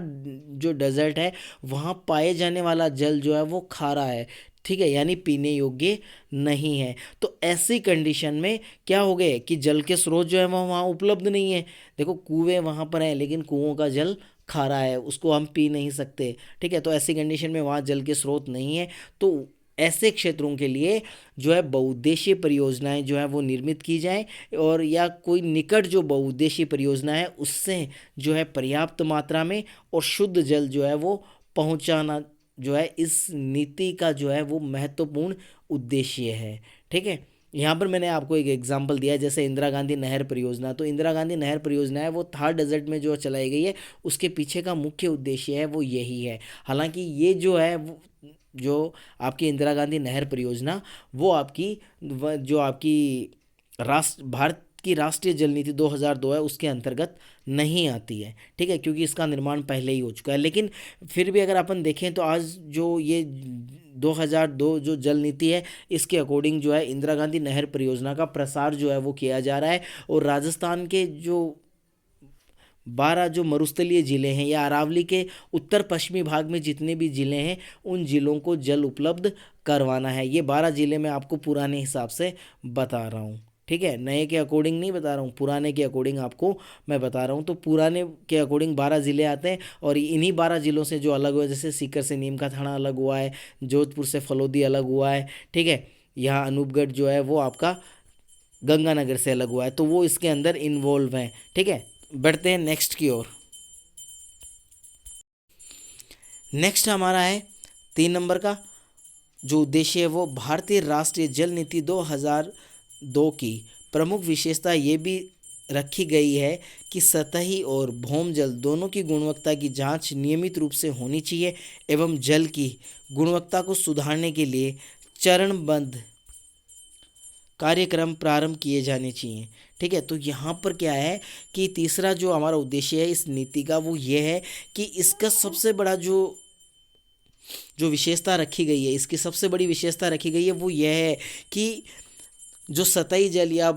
जो डेजर्ट है वहाँ पाए जाने वाला जल जो है वो खारा है। ठीक है, यानी पीने योग्य नहीं है। तो ऐसी कंडीशन में क्या हो गए कि जल के स्रोत जो है वो वहाँ उपलब्ध नहीं है। देखो कुएं वहाँ पर हैं लेकिन कुओं का जल खारा है, उसको हम पी नहीं सकते। ठीक है, तो ऐसी कंडीशन में वहाँ जल के स्रोत नहीं है। तो ऐसे क्षेत्रों के लिए जो है बहुउद्देशीय परियोजनाएं जो है वो निर्मित की जाएं, और या कोई निकट जो बहुउद्देशीय परियोजना है उससे जो है पर्याप्त मात्रा में और शुद्ध जल जो है वो पहुंचाना जो है इस नीति का जो है वो महत्वपूर्ण उद्देश्य है। ठीक है, यहाँ पर मैंने आपको एक एग्जांपल दिया है, जैसे इंदिरा गांधी नहर परियोजना। तो इंदिरा गांधी नहर परियोजना है वो थार डेजर्ट में जो चलाई गई है, उसके पीछे का मुख्य उद्देश्य है वो यही है। हालांकि ये जो है जो आपकी इंदिरा गांधी नहर परियोजना वो आपकी जो आपकी भारत की राष्ट्रीय जल नीति 2002 है उसके अंतर्गत नहीं आती है। ठीक है, क्योंकि इसका निर्माण पहले ही हो चुका है। लेकिन फिर भी अगर अपन देखें तो आज जो ये 2002 जो जल नीति है, इसके अकॉर्डिंग जो है इंदिरा गांधी नहर परियोजना का प्रसार जो है वो किया जा रहा है। और राजस्थान के जो 12 जो मरुस्थलीय ज़िले हैं या अरावली के उत्तर पश्चिमी भाग में जितने भी ज़िले हैं, उन ज़िलों को जल उपलब्ध करवाना है। ये 12 ज़िले मैं आपको पुराने हिसाब से बता रहा हूँ। ठीक है, नए के अकॉर्डिंग नहीं बता रहा हूँ, पुराने के अकॉर्डिंग आपको मैं बता रहा हूँ। तो पुराने के अकॉर्डिंग 12 ज़िले आते हैं, और इन्हीं 12 ज़िलों से जो अलग हुआ, जैसे सीकर से नीम का थाना अलग हुआ है, जोधपुर से फलोदी अलग हुआ है। ठीक है, यहाँ अनूपगढ़ जो है वो आपका गंगानगर से अलग हुआ है, तो वो इसके अंदर इन्वॉल्व हैं। ठीक है, बढ़ते हैं नेक्स्ट की ओर। नेक्स्ट हमारा है 3 नंबर का जो उद्देश्य है वो भारतीय राष्ट्रीय जल नीति 2002 की प्रमुख विशेषता ये भी रखी गई है कि सतही और भौम जल दोनों की गुणवत्ता की जांच नियमित रूप से होनी चाहिए एवं जल की गुणवत्ता को सुधारने के लिए चरणबद्ध कार्यक्रम प्रारंभ किए जाने चाहिए। ठीक है, तो यहाँ पर क्या है कि तीसरा जो हमारा उद्देश्य है इस नीति का वो ये है कि इसका सबसे बड़ा जो जो विशेषता रखी गई है, इसकी सबसे बड़ी विशेषता रखी गई है वो यह है कि जो सतही जल या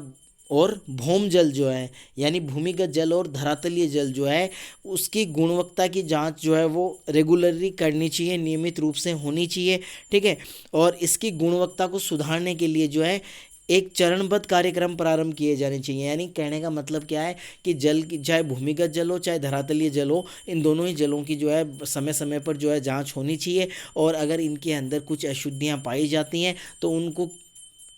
और भौम जल जो है, यानी भूमिगत जल और धरातलीय जल जो है, उसकी गुणवत्ता की जांच जो है वो रेगुलरली करनी चाहिए, नियमित रूप से होनी चाहिए। ठीक है, और इसकी गुणवत्ता को सुधारने के लिए जो है एक चरणबद्ध कार्यक्रम प्रारंभ किए जाने चाहिए। यानी कहने का मतलब क्या है कि जल की, चाहे भूमिगत जल हो चाहे धरातलीय जल हो, इन दोनों ही जलों की जो है समय समय पर जो है जांच होनी चाहिए। और अगर इनके अंदर कुछ अशुद्धियां पाई जाती हैं तो उनको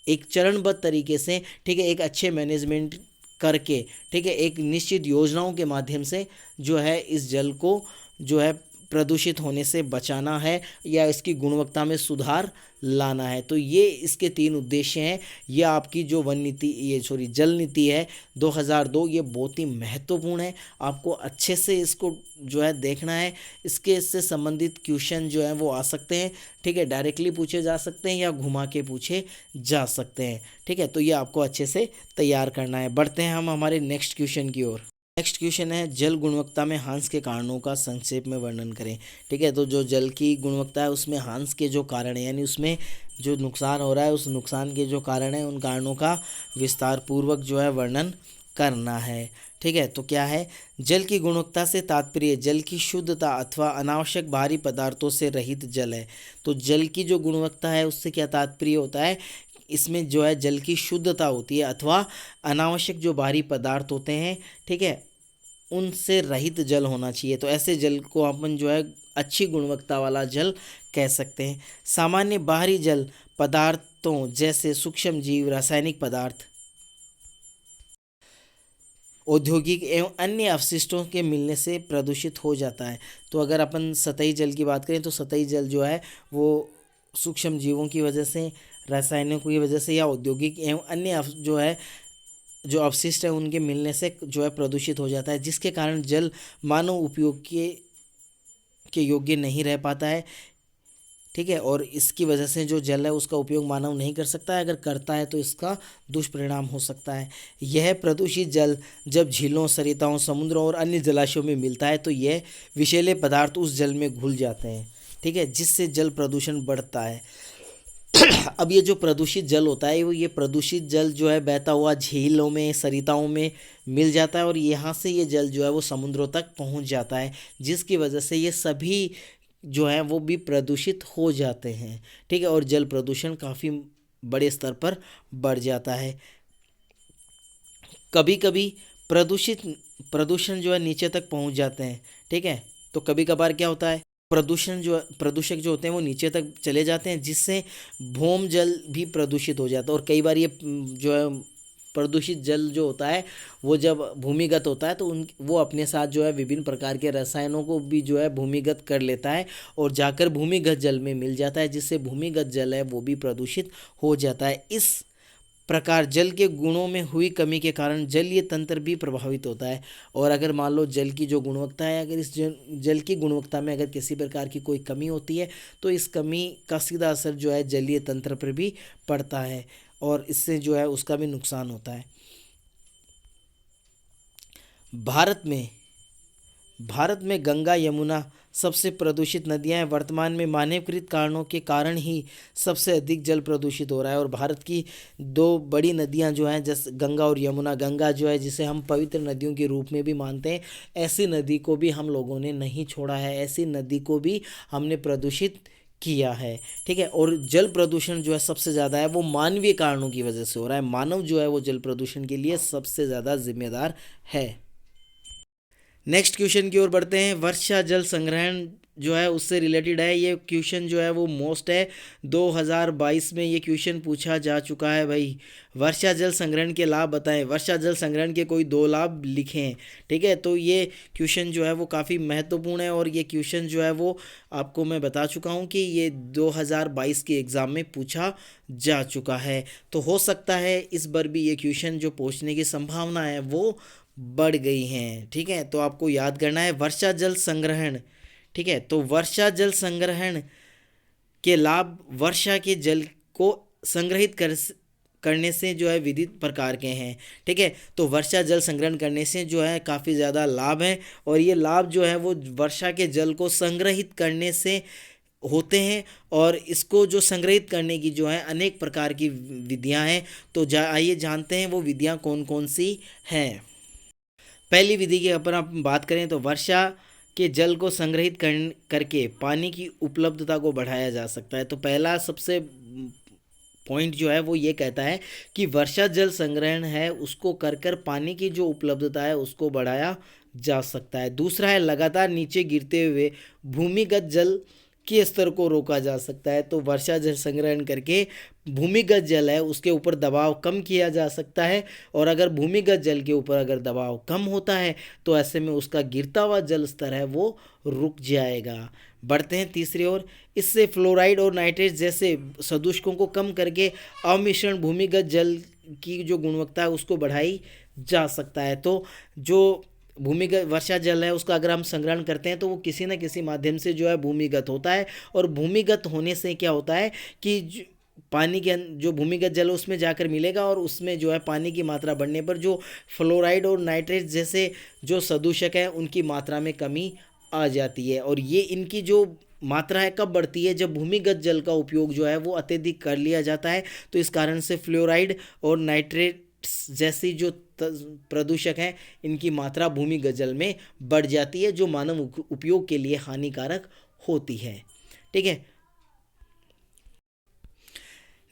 एक चरणबद्ध तरीके से, ठीक है, एक अच्छे मैनेजमेंट करके, ठीक है, एक निश्चित योजनाओं के माध्यम से जो है इस जल को जो है प्रदूषित होने से बचाना है या इसकी गुणवत्ता में सुधार लाना है। तो ये इसके 3 उद्देश्य हैं। ये आपकी जो जल नीति है 2002, ये बहुत ही महत्वपूर्ण है। आपको अच्छे से इसको जो है देखना है। इससे संबंधित क्वेश्चन जो है वो आ सकते हैं। ठीक है, डायरेक्टली पूछे जा सकते हैं या घुमा के पूछे जा सकते हैं। ठीक है, तो ये आपको अच्छे से तैयार करना है। बढ़ते हैं हम हमारे नेक्स्ट क्वेश्चन की ओर। नेक्स्ट क्वेश्चन है जल गुणवत्ता में हांस के कारणों का संक्षेप में वर्णन करें। ठीक है, तो जो जल की गुणवत्ता है उसमें हांस के जो कारण है, यानी उसमें जो नुकसान हो रहा है उस नुकसान के जो कारण है उन कारणों का विस्तार पूर्वक जो है वर्णन करना है। ठीक है, तो क्या है, जल की गुणवत्ता से तात्पर्य जल की शुद्धता अथवा अनावश्यक भारी पदार्थों से रहित जल है। तो जल की जो गुणवत्ता है उससे क्या तात्पर्य होता है, इसमें जो है जल की शुद्धता होती है अथवा अनावश्यक जो भारी पदार्थ होते हैं, ठीक है, उनसे रहित जल होना चाहिए। तो ऐसे जल को अपन जो है अच्छी गुणवत्ता वाला जल कह सकते हैं। सामान्य बाहरी जल पदार्थों जैसे सूक्ष्म जीव, रासायनिक पदार्थ, औद्योगिक एवं अन्य अवशिष्टों के मिलने से प्रदूषित हो जाता है। तो अगर अपन सतही जल की बात करें तो सतही जल जो है वो सूक्ष्म जीवों की वजह से, रासायनिकों की वजह से या औद्योगिक एवं अन्य जो है जो अवशिष्ट है उनके मिलने से जो है प्रदूषित हो जाता है, जिसके कारण जल मानव उपयोग के योग्य नहीं रह पाता है। ठीक है, और इसकी वजह से जो जल है उसका उपयोग मानव नहीं कर सकता है, अगर करता है तो इसका दुष्परिणाम हो सकता है। यह प्रदूषित जल जब झीलों, सरिताओं, समुद्रों और अन्य जलाशयों में मिलता है तो यह विषैले पदार्थ उस जल में घुल जाते हैं। ठीक है, जिससे जल प्रदूषण बढ़ता है। अब ये जो प्रदूषित जल होता है ये प्रदूषित जल जो है बहता हुआ झीलों में, सरिताओं में मिल जाता है और यहाँ से ये जल जो है वो समुद्रों तक पहुँच जाता है, जिसकी वजह से ये सभी जो है वो भी प्रदूषित हो जाते हैं। ठीक है, और जल प्रदूषण काफ़ी बड़े स्तर पर बढ़ जाता है। कभी कभी प्रदूषण जो है नीचे तक पहुँच जाते हैं। ठीक है, तो कभी कभार क्या होता है, प्रदूषक जो होते हैं वो नीचे तक चले जाते हैं, जिससे भौम जल भी प्रदूषित हो जाता है। और कई बार ये जो है प्रदूषित जल जो होता है वो जब भूमिगत होता है तो उन वो अपने साथ जो है विभिन्न प्रकार के रसायनों को भी जो है भूमिगत कर लेता है और जाकर भूमिगत जल में मिल जाता है, जिससे भूमिगत जल है वो भी प्रदूषित हो जाता है। इस प्रकार जल के गुणों में हुई कमी के कारण जलीय तंत्र भी प्रभावित होता है। और अगर मान लो जल की जो गुणवत्ता है, अगर इस जल की गुणवत्ता में अगर किसी प्रकार की कोई कमी होती है तो इस कमी का सीधा असर जो है जलीय तंत्र पर भी पड़ता है और इससे जो है उसका भी नुकसान होता है। भारत में गंगा यमुना सबसे प्रदूषित नदियां हैं। वर्तमान में मानवकृत कारणों के कारण ही सबसे अधिक जल प्रदूषित हो रहा है। और भारत की दो बड़ी नदियां जो हैं जैसे गंगा और यमुना, गंगा जो है जिसे हम पवित्र नदियों के रूप में भी मानते हैं, ऐसी नदी को भी हम लोगों ने नहीं छोड़ा है, ऐसी नदी को भी हमने प्रदूषित किया है। ठीक है, और जल प्रदूषण जो है सबसे ज़्यादा है वो मानवीय कारणों की वजह से हो रहा है। मानव जो है वो जल प्रदूषण के लिए सबसे ज़्यादा जिम्मेदार है। नेक्स्ट क्वेश्चन की ओर बढ़ते हैं। वर्षा जल संग्रहण जो है उससे रिलेटेड है ये क्वेश्चन, जो है वो मोस्ट है। 2022 में ये क्वेश्चन पूछा जा चुका है भाई। वर्षा जल संग्रहण के लाभ बताएं। वर्षा जल संग्रहण के कोई 2 लाभ लिखें। ठीक है, तो ये क्वेश्चन जो है वो काफ़ी महत्वपूर्ण है और ये क्वेश्चन जो है वो आपको मैं बता चुका हूँ कि ये 2022 के एग्ज़ाम में पूछा जा चुका है। तो हो सकता है इस बार भी ये क्वेश्चन जो पूछने की संभावना है वो बढ़ गई हैं। ठीक है, तो आपको याद करना है वर्षा जल संग्रहण। ठीक है, तो वर्षा जल संग्रहण के लाभ वर्षा के जल को संग्रहित करने से जो है विविध प्रकार के हैं। ठीक है, तो वर्षा जल संग्रहण करने से जो है काफ़ी ज़्यादा लाभ हैं और ये लाभ जो है वो वर्षा के जल को संग्रहित करने से होते हैं और इसको जो संग्रहित करने की जो है अनेक प्रकार की विधियां हैं। तो आइए जानते हैं वो विधियां कौन कौन सी हैं। पहली विधि की अगर आप बात करें तो वर्षा के जल को संग्रहित करके पानी की उपलब्धता को बढ़ाया जा सकता है। तो पहला सबसे पॉइंट जो है वो ये कहता है कि वर्षा जल संग्रहण है उसको कर कर पानी की जो उपलब्धता है उसको बढ़ाया जा सकता है। दूसरा है लगातार नीचे गिरते हुए भूमिगत जल के स्तर को रोका जा सकता है। तो वर्षा जल संग्रहण करके भूमिगत जल है उसके ऊपर दबाव कम किया जा सकता है और अगर भूमिगत जल के ऊपर अगर दबाव कम होता है तो ऐसे में उसका गिरता हुआ जल स्तर है वो रुक जाएगा। बढ़ते हैं तीसरी ओर। इससे फ्लोराइड और नाइट्रेट जैसे सदूषकों को कम करके अमिश्रण भूमिगत जल की जो गुणवत्ता है उसको बढ़ाई जा सकता है। तो जो भूमिगत वर्षा जल है उसका अगर हम संग्रहण करते हैं तो वो किसी न किसी माध्यम से जो है भूमिगत होता है और भूमिगत होने से क्या होता है कि पानी के जो भूमिगत जल उसमें जाकर मिलेगा और उसमें जो है पानी की मात्रा बढ़ने पर जो फ्लोराइड और नाइट्रेट जैसे जो सदूषक हैं उनकी मात्रा में कमी आ जाती है। और ये इनकी जो मात्रा है कब बढ़ती है, जब भूमिगत जल का उपयोग जो है वो अत्यधिक कर लिया जाता है। तो इस कारण से फ्लोराइड और नाइट्रेट जैसी जो प्रदूषक हैं इनकी मात्रा भूमिगत जल में बढ़ जाती है जो मानव उपयोग के लिए हानिकारक होती है। ठीक है,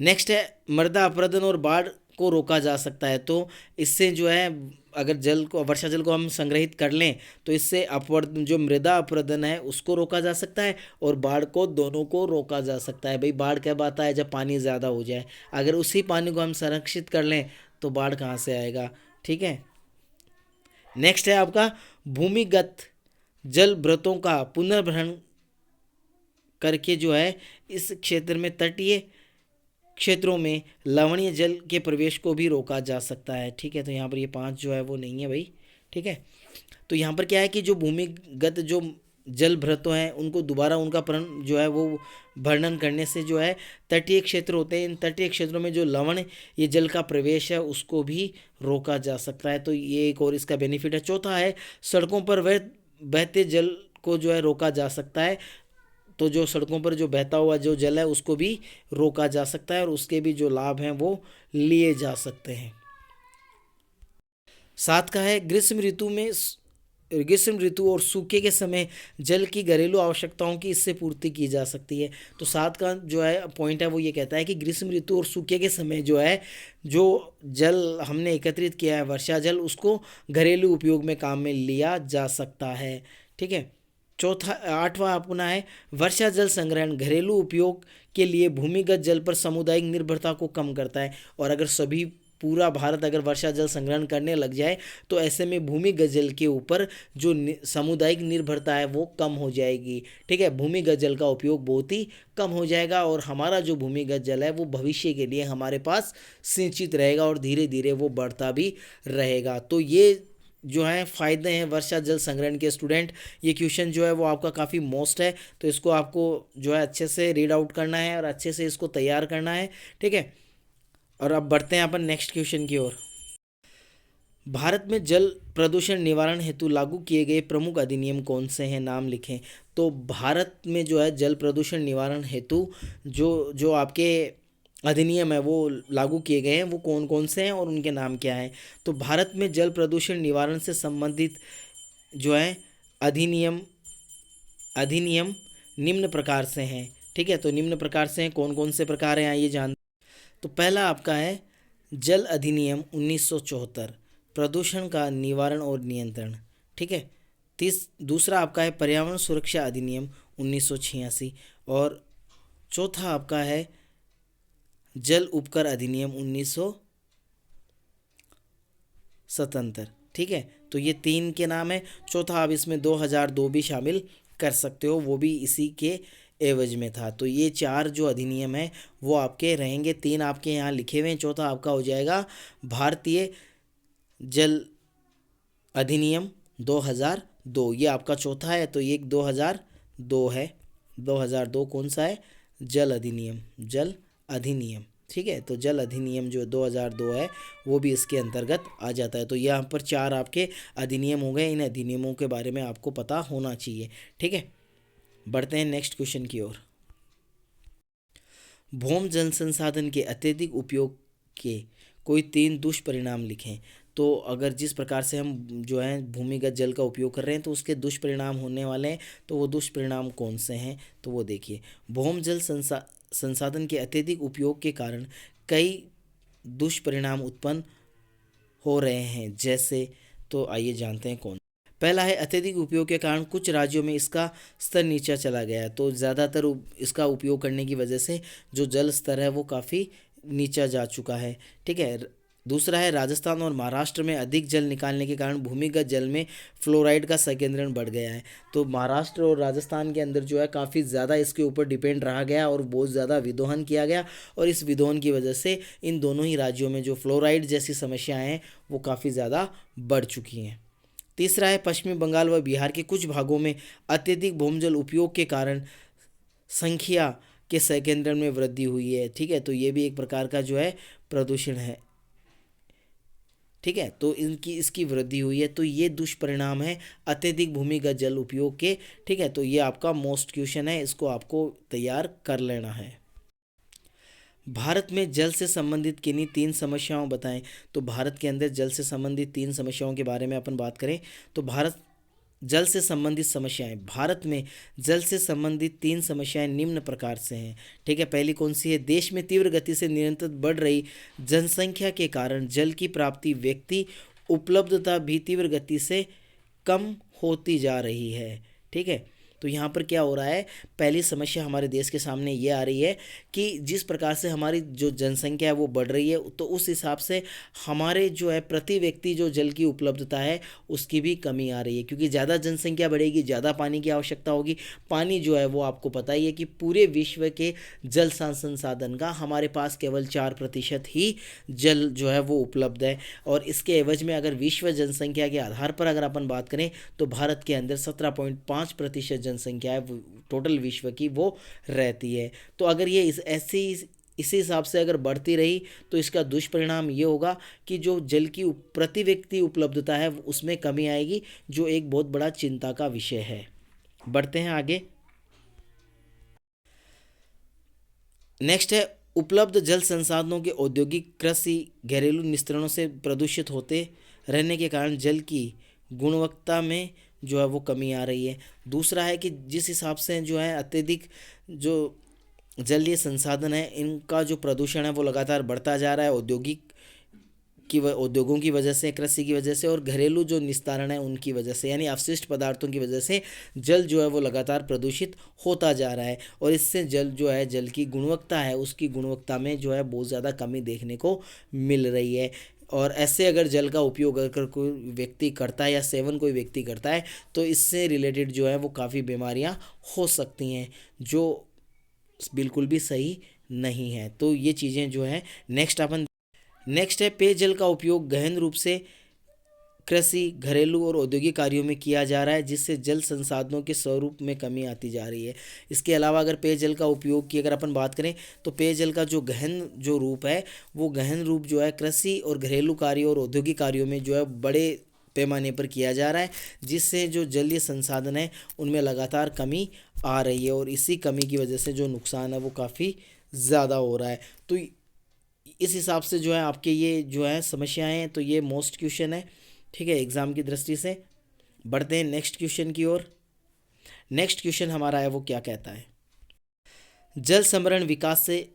नेक्स्ट है मृदा अपरदन और बाढ़ को रोका जा सकता है। तो इससे जो है अगर जल को वर्षा जल को हम संग्रहित कर लें तो इससे जो मृदा अपरदन है उसको रोका जा सकता है और बाढ़ को, दोनों को रोका जा सकता है। भाई बाढ़ कब आता है, जब पानी ज़्यादा हो जाए। अगर उसी पानी को हम संरक्षित कर लें तो बाढ़ कहाँ से आएगा। ठीक है, नेक्स्ट है आपका भूमिगत जल व्रतों का पुनर्भरण करके जो है इस क्षेत्र में तटीय क्षेत्रों में लवणीय जल के प्रवेश को भी रोका जा सकता है। ठीक है, तो यहाँ पर ये 5 जो है वो नहीं है भाई। ठीक है, तो यहाँ पर क्या है कि जो भूमिगत जो जल भ्रतों हैं उनको दोबारा उनका जो है वो वर्णन करने से जो है तटीय क्षेत्र होते हैं, इन तटीय क्षेत्रों में जो लवण ये जल का प्रवेश है उसको भी रोका जा सकता है। तो ये एक और इसका बेनिफिट है। चौथा है सड़कों पर बहते जल को जो है रोका जा सकता है। तो जो सड़कों पर जो बहता हुआ जो जल है उसको भी रोका जा सकता है और उसके भी जो लाभ हैं वो लिए जा सकते हैं। 7 का है ग्रीष्म ऋतु और सूखे के समय जल की घरेलू आवश्यकताओं की इससे पूर्ति की जा सकती है। तो 7 का जो है पॉइंट है वो ये कहता है कि ग्रीष्म ऋतु और सूखे के समय जो है जो जल हमने एकत्रित किया है वर्षा जल उसको घरेलू उपयोग में काम में लिया जा सकता है। ठीक है, चौथा 8वां अपना है वर्षा जल संग्रहण घरेलू उपयोग के लिए भूमिगत जल पर सामुदायिक निर्भरता को कम करता है। और अगर सभी पूरा भारत अगर वर्षा जल संग्रहण करने लग जाए तो ऐसे में भूमिगत जल के ऊपर जो सामुदायिक निर्भरता है वो कम हो जाएगी। ठीक है, भूमिगत जल का उपयोग बहुत ही कम हो जाएगा और हमारा जो भूमिगत जल है वो भविष्य के लिए हमारे पास सिंचित रहेगा और धीरे धीरे वो बढ़ता भी रहेगा। तो ये जो है फ़ायदे हैं वर्षा जल संग्रहण के। स्टूडेंट, ये क्वेश्चन जो है वो आपका काफ़ी मोस्ट है, तो इसको आपको जो है अच्छे से रीड आउट करना है और अच्छे से इसको तैयार करना है। ठीक है, और अब बढ़ते हैं अपन नेक्स्ट क्वेश्चन की ओर। भारत में जल प्रदूषण निवारण हेतु लागू किए गए प्रमुख अधिनियम कौन से हैं, नाम लिखें। तो भारत में जो है जल प्रदूषण निवारण हेतु जो जो आपके अधिनियम है वो लागू किए गए हैं वो कौन कौन से हैं और उनके नाम क्या हैं। तो भारत में जल प्रदूषण निवारण से संबंधित जो है अधिनियम अधिनियम निम्न प्रकार से हैं। ठीक है, तो निम्न प्रकार से हैं, कौन कौन से प्रकार हैं आइए जान। तो पहला आपका है जल अधिनियम 1974, प्रदूषण का निवारण और नियंत्रण। ठीक है, दूसरा आपका है पर्यावरण सुरक्षा अधिनियम 1986 और चौथा आपका है जल उपकर अधिनियम 1977। ठीक है, तो ये तीन के नाम है। चौथा आप इसमें 2002 भी शामिल कर सकते हो, वो भी इसी के एवज में था। तो ये चार जो अधिनियम है वो आपके रहेंगे, तीन आपके यहाँ लिखे हुए हैं, चौथा आपका हो जाएगा भारतीय जल अधिनियम 2002। ये आपका चौथा है, तो ये 2002 है। 2002 कौन सा है, जल अधिनियम। ठीक है, तो जल अधिनियम जो 2002 है वो भी इसके अंतर्गत आ जाता है। तो यहाँ पर चार आपके अधिनियम हो गए, इन अधिनियमों के बारे में आपको पता होना चाहिए। ठीक है, बढ़ते हैं नेक्स्ट क्वेश्चन की ओर। भौम जल संसाधन के अत्यधिक उपयोग के कोई तीन दुष्परिणाम लिखें। तो अगर जिस प्रकार से हम जो है भूमिगत जल का उपयोग कर रहे हैं तो उसके दुष्परिणाम होने वाले हैं, तो वो दुष्परिणाम कौन से हैं, तो वो देखिए। भौम जल संसाधन के अत्यधिक उपयोग के कारण कई दुष्परिणाम उत्पन्न हो रहे हैं, जैसे, तो आइए जानते हैं कौन। पहला है अत्यधिक उपयोग के कारण कुछ राज्यों में इसका स्तर नीचा चला गया है। तो ज़्यादातर इसका उपयोग करने की वजह से जो जल स्तर है वो काफ़ी नीचा जा चुका है। ठीक है, दूसरा है राजस्थान और महाराष्ट्र में अधिक जल निकालने के कारण भूमिगत जल में फ्लोराइड का संकेंद्रण बढ़ गया है। तो महाराष्ट्र और राजस्थान के अंदर जो है काफ़ी ज़्यादा इसके ऊपर डिपेंड रहा गया और बहुत ज़्यादा विदोहन किया गया और इस विदोहन की वजह से इन दोनों ही राज्यों में जो फ्लोराइड जैसी समस्याएं हैं वो काफ़ी ज़्यादा बढ़ चुकी हैं। तीसरा है पश्चिमी बंगाल व बिहार के कुछ भागों में अत्यधिक भूमजल उपयोग के कारण संख्या के संकेंद्रण में वृद्धि हुई है। ठीक है, तो ये भी एक प्रकार का जो है प्रदूषण है। ठीक है, तो इसकी वृद्धि हुई है, तो ये दुष्परिणाम है अत्यधिक भूमिगत जल उपयोग के। ठीक है, तो ये आपका मोस्ट क्वेश्चन है, इसको आपको तैयार कर लेना है। भारत में जल से संबंधित किन्हीं तीन समस्याओं बताएं। तो भारत के अंदर जल से संबंधित तीन समस्याओं के बारे में अपन बात करें तो जल से संबंधित समस्याएं, भारत में जल से संबंधित तीन समस्याएं निम्न प्रकार से हैं। ठीक है, पहली कौन सी है, देश में तीव्र गति से निरंतर बढ़ रही जनसंख्या के कारण जल की प्राप्ति व्यक्ति उपलब्धता भी तीव्र गति से कम होती जा रही है। ठीक है, तो यहाँ पर क्या हो रहा है, पहली समस्या हमारे देश के सामने ये आ रही है कि जिस प्रकार से हमारी जो जनसंख्या है वो बढ़ रही है तो उस हिसाब से हमारे जो है प्रति व्यक्ति जो जल की उपलब्धता है उसकी भी कमी आ रही है, क्योंकि ज़्यादा जनसंख्या बढ़ेगी ज़्यादा पानी की आवश्यकता होगी। पानी जो है वो आपको पता ही है कि पूरे विश्व के जल संसाधन का हमारे पास केवल 4% ही जल जो है वो उपलब्ध है और इसके एवज में अगर विश्व जनसंख्या के आधार पर अगर अपन बात करें तो भारत के अंदर 17.5% जनसंख्या है टोटल विश्व की वो रहती है। तो अगर ये इसी हिसाब से अगर बढ़ती रही तो इसका दुष्परिणाम ये होगा कि जो जल की प्रति व्यक्ति उपलब्धता है उसमें कमी आएगी, जो एक बहुत बड़ा चिंता का विषय है। बढ़ते हैं आगे। नेक्स्ट है उपलब्ध जल संसाधनों के औद्योगिक, कृषि, घरेलू निस्तारणों से प्रदूषित होते रहने के कारण जल की गुणवत्ता में जो है वो कमी आ रही है। दूसरा है कि जिस हिसाब से जो है अत्यधिक जो जलीय संसाधन है इनका जो प्रदूषण है वो लगातार बढ़ता जा रहा है, औद्योगिक उद्योगों की वजह से, कृषि की वजह से और घरेलू जो निस्तारण है उनकी वजह से, यानी अवशिष्ट पदार्थों की वजह से जल जो है वो लगातार प्रदूषित होता जा रहा है। और इससे जल जो है, जल की गुणवत्ता है, उसकी गुणवत्ता में जो है बहुत ज़्यादा कमी देखने को मिल रही है। और ऐसे अगर जल का उपयोग अगर कोई व्यक्ति करता है या सेवन कोई व्यक्ति करता है तो इससे रिलेटेड जो है वो काफ़ी बीमारियां हो सकती हैं, जो बिल्कुल भी सही नहीं है। तो ये चीज़ें जो है नेक्स्ट है पेयजल का उपयोग गहन रूप से कृषि, घरेलू और औद्योगिक कार्यों में किया जा रहा है, जिससे जल संसाधनों के स्वरूप में कमी आती जा रही है। इसके अलावा अगर पेयजल का उपयोग की अगर अपन बात करें तो पेयजल का जो गहन जो रूप है, वो गहन रूप जो है कृषि और घरेलू कार्यों और औद्योगिक कार्यों में जो है बड़े पैमाने पर किया जा रहा है, जिससे जो जलीय संसाधन है उनमें लगातार कमी आ रही है और इसी कमी की वजह से जो नुकसान है वो काफ़ी ज़्यादा हो रहा है। तो इस हिसाब से जो है आपके ये जो है समस्याएं हैं, तो ये मोस्ट क्वेश्चन है, ठीक है, एग्ज़ाम की दृष्टि से। बढ़ते हैं नेक्स्ट क्वेश्चन की ओर। नेक्स्ट क्वेश्चन हमारा है वो क्या कहता है, जल संभरण विकास से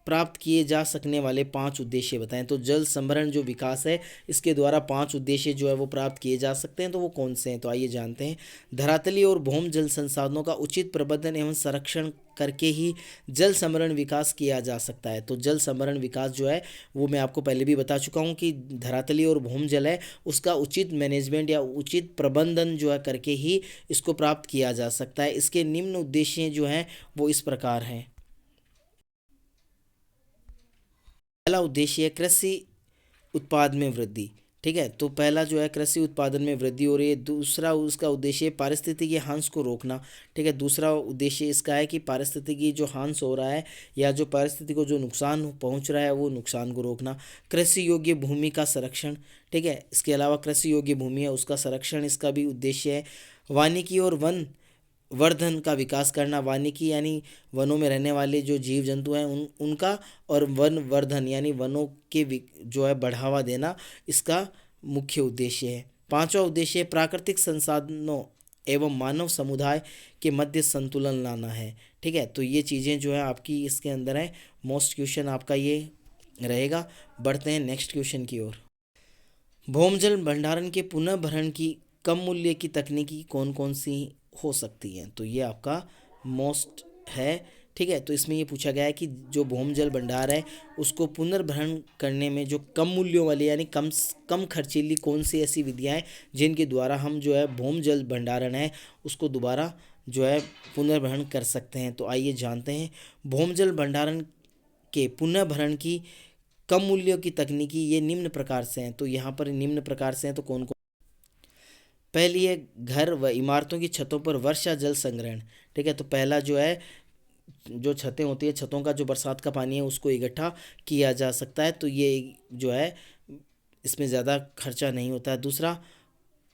प्राप्त किए जा सकने वाले 5 उद्देश्य बताएं। तो जल संभरण जो विकास है इसके द्वारा 5 उद्देश्य जो है वो प्राप्त किए जा सकते हैं, तो वो कौन से हैं, तो आइए जानते हैं। धरातलीय और भौम जल संसाधनों का उचित प्रबंधन एवं संरक्षण करके ही जल संभरण विकास किया जा सकता है। तो जल संभरण विकास जो है वो मैं आपको पहले भी बता चुका हूँ कि धरातलीय और भौम जल है उसका उचित मैनेजमेंट या उचित प्रबंधन जो है करके ही इसको प्राप्त किया जा सकता है। इसके निम्न उद्देश्य जो हैं वो इस प्रकार हैं। पहला उद्देश्य है कृषि उत्पाद में वृद्धि, ठीक है, तो पहला जो है कृषि उत्पादन में वृद्धि हो रही है। दूसरा उसका उद्देश्य पारिस्थितिकी हांस को रोकना, ठीक है, दूसरा उद्देश्य इसका है कि पारिस्थितिकी जो हांस हो रहा है या जो परिस्थिति को जो नुकसान पहुंच रहा है वो नुकसान को रोकना। कृषि योग्य भूमि का संरक्षण, ठीक है, इसके अलावा कृषि योग्य भूमि है उसका संरक्षण इसका भी उद्देश्य है। वानिकी और वन वर्धन का विकास करना, वानिकी यानी वनों में रहने वाले जो जीव जंतु हैं उनका, और वन वर्धन यानी वनों के जो है बढ़ावा देना इसका मुख्य उद्देश्य है। पांचवा उद्देश्य प्राकृतिक संसाधनों एवं मानव समुदाय के मध्य संतुलन लाना है, ठीक है, तो ये चीज़ें जो है आपकी इसके अंदर है। मोस्ट क्वेश्चन आपका ये रहेगा। बढ़ते हैं नेक्स्ट क्वेश्चन की ओर। भौमजल भंडारण के पुनः भरण की कम मूल्य की तकनीकी कौन कौन सी हो सकती हैं, तो ये आपका मोस्ट है, ठीक है। तो इसमें ये पूछा गया है कि जो भौमजल भंडार है उसको पुनर्भरण करने में जो कम मूल्यों वाली यानी कम खर्चीली कौन सी ऐसी विधियाँ हैं जिनके द्वारा हम जो है भौमजल भंडारण है उसको दोबारा जो है पुनर्भरण कर सकते हैं। तो आइए जानते हैं भौमजल भंडारण के पुनर्भरण की कम मूल्यों की तकनीकी ये निम्न प्रकार से हैं। तो यहाँ पर निम्न प्रकार से हैं तो कौन कौन। पहली है घर व इमारतों की छतों पर वर्षा जल संग्रहण, ठीक है, तो पहला जो है जो छतें होती है छतों का जो बरसात का पानी है उसको इकट्ठा किया जा सकता है, तो ये जो है इसमें ज़्यादा खर्चा नहीं होता है। दूसरा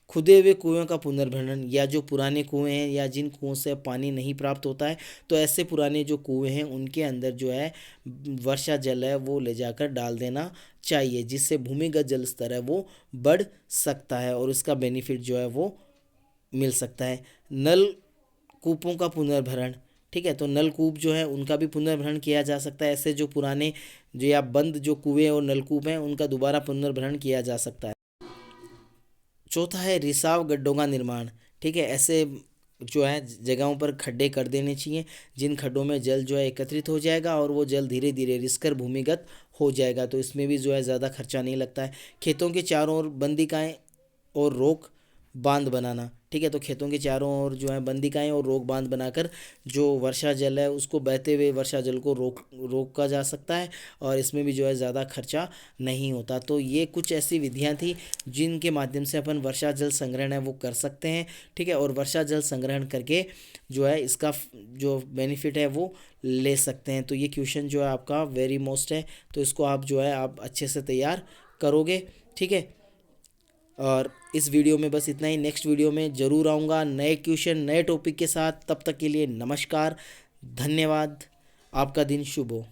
खुदे हुए कुएं का पुनर्भरण, या जो पुराने कुएं हैं या जिन कुओं से पानी नहीं प्राप्त होता है तो ऐसे पुराने जो कुएं हैं उनके अंदर जो है वर्षा जल है वो ले जाकर डाल देना चाहिए, जिससे भूमिगत जल स्तर है वो बढ़ सकता है और इसका बेनिफिट जो है वो मिल सकता है। नल कूपों का पुनर्भरण, ठीक है, तो नलकूप जो है उनका भी पुनर्भरण किया जा सकता है। ऐसे जो पुराने जो या बंद जो कुएं और नलकूप हैं उनका दोबारा पुनर्भरण किया जा सकता है। चौथा है रिसाव गड्ढों का निर्माण, ठीक है, ऐसे जो है जगहों पर खड्डे कर देने चाहिए जिन खड्डों में जल जो है एकत्रित हो जाएगा और वो जल धीरे धीरे रिसकर भूमिगत हो जाएगा, तो इसमें भी जो है ज़्यादा खर्चा नहीं लगता है। खेतों के चारों ओर बंदिकाएँ और रोक बांध बनाना, ठीक है, तो खेतों के चारों ओर जो है बंदिकाएँ और रोक बांध बनाकर जो वर्षा जल है उसको बहते हुए वर्षा जल को रोका जा सकता है और इसमें भी जो है ज़्यादा खर्चा नहीं होता। तो ये कुछ ऐसी विधियाँ थी जिनके माध्यम से अपन वर्षा जल संग्रहण है वो कर सकते हैं, ठीक है, और वर्षा जल संग्रहण करके जो है इसका जो बेनिफिट है वो ले सकते हैं। तो ये क्वेश्चन जो है आपका वेरी मोस्ट है, तो इसको आप जो है आप अच्छे से तैयार करोगे, ठीक है। और इस वीडियो में बस इतना ही, नेक्स्ट वीडियो में ज़रूर आऊँगा नए क्वेश्चन नए टॉपिक के साथ। तब तक के लिए नमस्कार, धन्यवाद, आपका दिन शुभ हो।